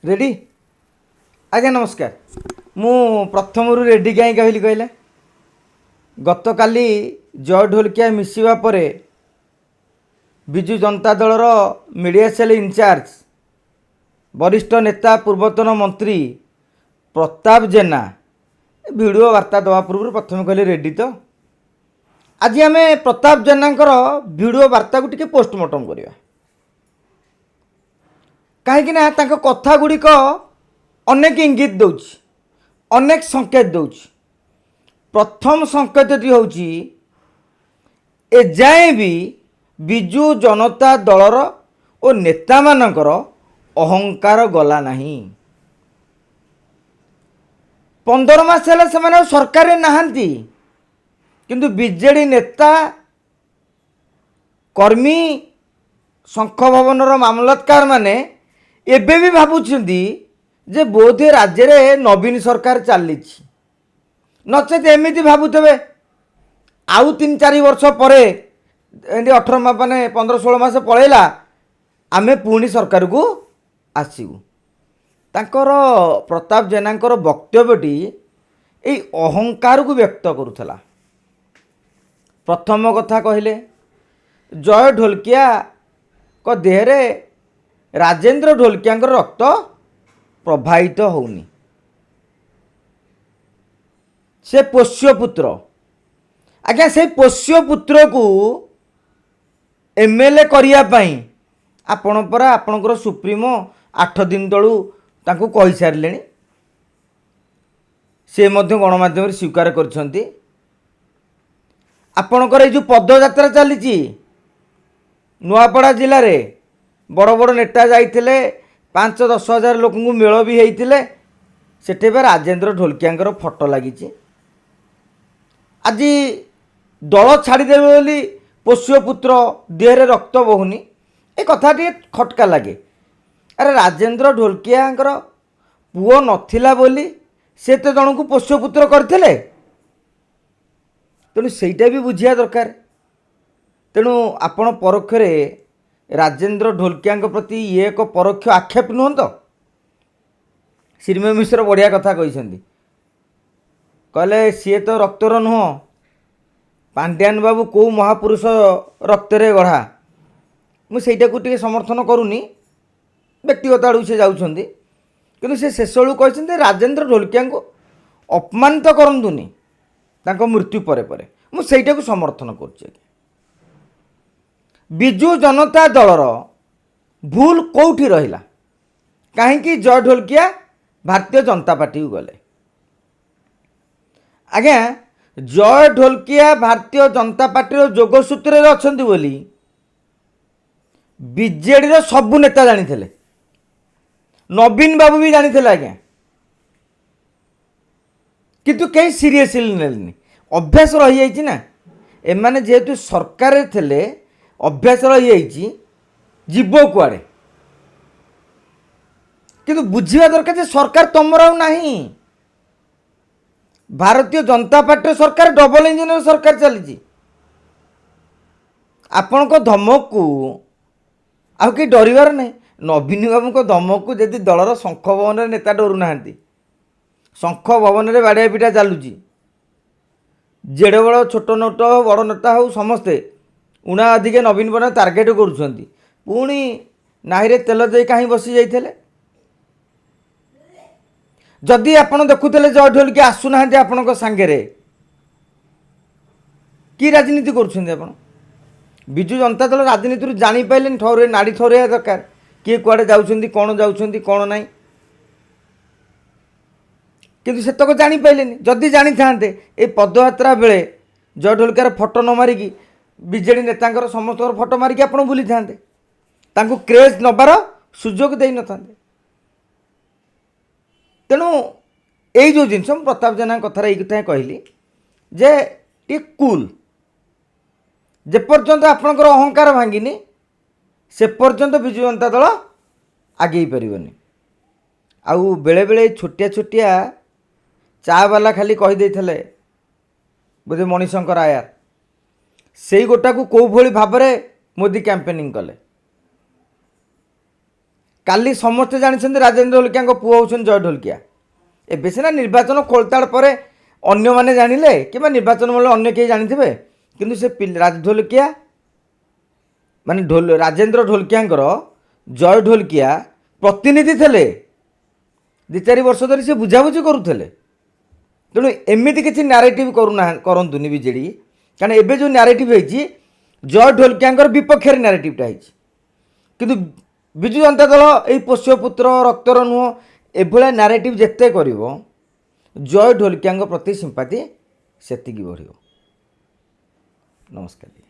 Ready आज्ञा नमस्कार मु प्रथम रेडी कहीं कहली कहले गत काली जय ढोलकिया मिसिबा परे विजु जनता दलर मीडिया सेल इनचार्ज वरिष्ठ नेता पूर्वतन मंत्री प्रताप जेना वीडियो वार्ता दवा पूर्व प्रथम कहले रेडी तो आज आम प्रताप जेना वीडियो वार्ता को टिके पोस्टमार्टम करवा कहीं कथा गुड़िक अनेक इंगित दौर अनेक संकेत दौर प्रथम संकेतटी हूँ एजाए भी विजु जनता दलर और नेता मानकर अहंकार गला नहीं 15 मास है से सरकार नहांती किंतु बीजेडी नेता कर्मी शंख भवनर मामलतकार माने एबे भी भावुंट जे बोधे राज्य रे नवीन सरकार चली नचेत एमती भावुवे आउ 3-4 वर्ष पर 18 माने 15-16 मास पलैला आमे पुणी सरकार को आसबू तांकर प्रताप जेनांकर वक्तव्यटी यही अहंकार को व्यक्त करुला। प्रथम कथा कहले जय ढोलकिया को देहरे राजेंद्र ढोलकिया रक्त प्रवाहित होनी से पोष्य पुत्र आज्ञा से पोष्य पुत्र को एमएलए करने आपण परा आपणकर सुप्रीमो 8 दिन तलू तांको कहि सारले से मध्य गणमाध्यम स्वीकार करछंती आपणकर जो पदयात्रा चली नुआपड़ा जिले में बड़ बड़ नेता जाइए 5-10 हजार लोक मेल भी होते सेठे राजेंद्र ढोलकिया फोटो लगी आज दल छाड़देवे बोली पोष्य पुत्र देहरे रक्त बहुनी ए कथा खटका लगे। अरे राजेंद्र ढोलकिया पुओ नथिला बोली से तो जन को पोष्य पुत्र करथिले तेणु सेटा भी बुझिया दरकार। तेणु आपण परोक्ष राजेंद्र ढोलकिया प्रति ये एक परोक्ष आक्षेप नुहत श्रीमय मिश्र बढ़िया कथा कहते कहले सी तो रक्तर नुह पांड्यान बाबू कौ महापुरुष रक्तरे गढ़ा मुझा को समर्थन करूनी व्यक्तिगत आड़ से जाऊँगी कि शेष बेलू कहते राजेंद्र ढोलकिया को अपमानित करतुनि मृत्यु परे परे मुझा को समर्थन कर विजु जनता दलर भूल कौटी रहिला कहीं जय ढोलकिया भारतीय जनता पार्टी को गले। आज्ञा जय ढोलकिया भारतीय जनता पार्टी जोगसूत्र अच्छा बोली बीजेडी सबू नेता जानी थे नवीन बाबू भी जानी थे आज्ञा किंतु कहीं सीरियसली नेलेनी अभ्यास रही जाइए ना एमाने जेहेतु सरकार थे अभ्यास रही जीव कुआड़े किंतु बुझा दरकार जे सरकार तुमर आउ नहीं भारतीय जनता पार्टी सरकार डबल इंजिन सरकार चली आपण को धमक को आउ कि डरबार नहीं नवीन बाबू को धमक को यदि दलर शंख भवन नेता डरू ना शंख भवन में बाड़िया पिटा चलुची जेड़े बड़ छोट नोट बड़ नेता हो समस्ते उणा अधिक नवीन बन टार्गेट करुँच पुणी नाहीरे तेल दे कहीं बसी जाइए जदि आपण देखुले जय ढोलकिया आसुना आपण सांगे कि राजनीति कर विजु जनता दल राजनीति जापारे ठौर नाड़ी ठौरिया दरकार किए कुआड़े जाऊँच कौन जाऊँच कौन ना किंतु सेतक जापारे जदि जानी था ये पदयात्रा बेले जय ढोलकियार फोटो न मारिकी बीजेडी नेता समस्त फोटो मारिकी आप बुली था क्रेज नबार सुजोग दे न था। तेणु यही जो जिनस प्रताप जेना कथार ये कथा कहली जे टी कूल जेपर्यंत आपणकर अहंकार भांगिनी से पर्यंत विजु जनता दल आगे पारनी आउ बेले बेले छोटिया छोटिया चा वाला खाली कहीदे बोधे मणिशंकर आयार से गोटा को कौ भाव में मोदी कैंपेनिंग कले କାଲି ସମସ୍ତେ ଜାଣିଛନ୍ତି ରାଜେନ୍ଦ୍ର ଢୋଲକିଆଙ୍କ ପୁଅ ହେଉଛନ୍ତି ଜୟ ଢୋଲକିଆ। ଏବେ ସିନା ନିର୍ବାଚନ ଖୋଳତାଡ଼ ପରେ ଅନ୍ୟମାନେ ଜାଣିଲେ କିମ୍ବା ନିର୍ବାଚନ ବେଳେ ଅନ୍ୟ କେହି ଜାଣିଥିବେ, କିନ୍ତୁ ସେ ରାଜ ଢୋଲକିଆ ମାନେ ରାଜେନ୍ଦ୍ର ଢୋଲକିଆଙ୍କର ଜୟ ଢୋଲକିଆ ପ୍ରତିନିଧି ଥିଲେ। 2-4 ବର୍ଷ ଧରି ସେ ବୁଝାବୁଝି କରୁଥିଲେ। ତେଣୁ ଏମିତି କିଛି ନ୍ୟାରେଟିଭ୍ କରନ୍ତୁନି ବିଜେଡ଼ି, କାରଣ ଏବେ ଯେଉଁ ନ୍ୟାରେଟିଭ୍ ହେଇଛି ଜୟ ଢୋଲକିଆଙ୍କର ବିପକ୍ଷରେ ନ୍ୟାରେଟିଭ୍ଟା ହେଇଛି। କିନ୍ତୁ ବିଜୁ ଜନତା ଦଳ ଏଇ ପୋଷ୍ୟପୁତ୍ର ରକ୍ତର ନୁହଁ, ଏଭଳିଆ ନ୍ୟାରେଟିଭ୍ ଯେତେ କରିବ ଜୟ ଢୋଲକିଆଙ୍କ ପ୍ରତି ସିମ୍ପାଥି ସେତିକି ବଢ଼ିବ। ନମସ୍କାର।